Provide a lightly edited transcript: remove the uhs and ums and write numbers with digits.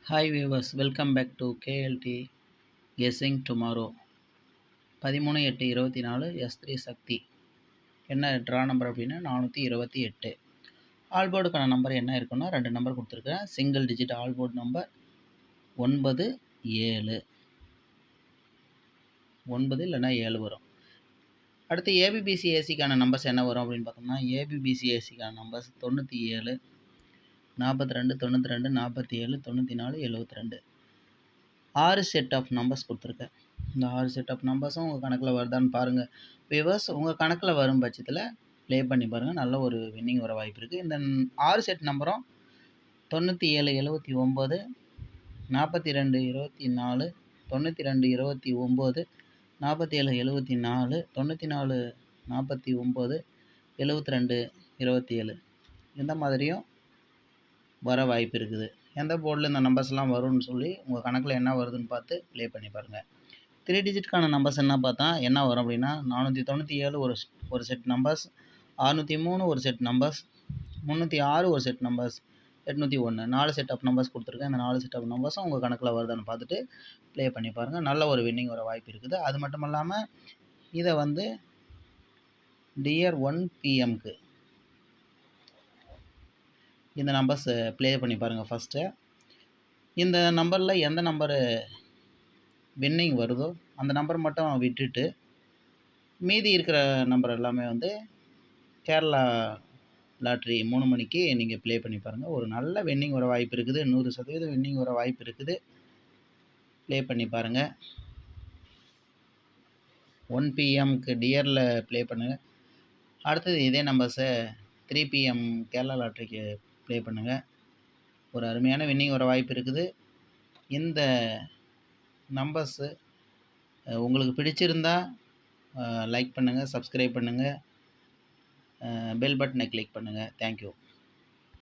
Hi viewers, welcome back to KLT Guessing Tomorrow. 13/8/24 S3 சக்தி என்ன draw number அப்படின்னா 428. ஆல்போர்டுக்கான number என்ன இருக்குன்னா 2 நம்பர் கொடுத்துருக்கேன். சிங்கிள் டிஜிட் ஆல்போர்டு நம்பர் 9 7 9 இல்லைன்னா 7 வரும். அடுத்து ஏபிபிசிஏசிக்கான நம்பர்ஸ் என்ன வரும் அப்படின்னு பார்த்தோம்னா ஏபிபிசிஏசிக்கான நம்பர்ஸ் 97 42 92 47 94 72. 6 செட் ஆஃப் நம்பர்ஸ் கொடுத்துருக்கேன். இந்த 6 செட் ஆஃப் நம்பர்ஸும் உங்கள் கணக்கில் வருதான்னு பாருங்கள். வியூவர்ஸ் உங்கள் கணக்கில் வரும் பட்சத்தில் ப்ளே பண்ணி பாருங்கள். நல்ல ஒரு வின்னிங் வர வாய்ப்பு இருக்குது. இந்த 6 செட் நம்பரும் 97 79 42 24 92 29 47 74 94 49 72 27 இந்த மாதிரியும் வர வாய்ப்பு இருக்குது. எந்த போர்டில் இந்த நம்பர்ஸ்லாம் வரும்னு சொல்லி உங்கள் கணக்கில் என்ன வருதுன்னு பார்த்து ப்ளே பண்ணி பாருங்கள். 3 டிஜிட்கான நம்பர்ஸ் என்ன பார்த்தா என்ன வரும் அப்படின்னா 497 ஒரு செட் நம்பர்ஸ், 603 ஒரு செட் நம்பர்ஸ், 306 ஒரு set numbers, 801 4 set of numbers கொடுத்துருக்கேன். இந்த 4 செட் ஆஃப் நம்பர்ஸும் உங்கள் கணக்கில் வருதான்னு பார்த்துட்டு ப்ளே பண்ணி பாருங்கள். நல்ல ஒரு வின்னிங் வர வாய்ப்பு இருக்குது. அது மட்டும் இல்லாமல் இதை வந்து டியர் 1 PM இந்த நம்பர்ஸ் ப்ளே பண்ணி பாருங்கள். ஃபஸ்ட்டு இந்த நம்பரில் எந்த நம்பரு வின்னிங் வருதோ அந்த நம்பர் மட்டும் விட்டுட்டு மீதி இருக்கிற நம்பர் எல்லாமே வந்து கேரளா லாட்ரி 3 மணிக்கு நீங்கள் ப்ளே பண்ணி பாருங்கள். ஒரு நல்ல வின்னிங் வர வாய்ப்பு இருக்குது. 100% வின்னிங் வர வாய்ப்பு இருக்குது. ப்ளே பண்ணி பாருங்கள். 1 PM டியரில் ப்ளே பண்ணுங்கள். அடுத்தது இதே நம்பர்ஸை 3 PM கேரளா லாட்ரிக்கு ப்ளே பண்ணுங்கள். ஒரு அருமையான வின்னிங் வர வாய்ப்பு இருக்குது. இந்த நம்பர்ஸு உங்களுக்கு பிடிச்சிருந்தா லைக் பண்ணுங்கள், சப்ஸ்கிரைப் பண்ணுங்கள், பெல் பட்டனை கிளிக் பண்ணுங்கள். தேங்க்யூ.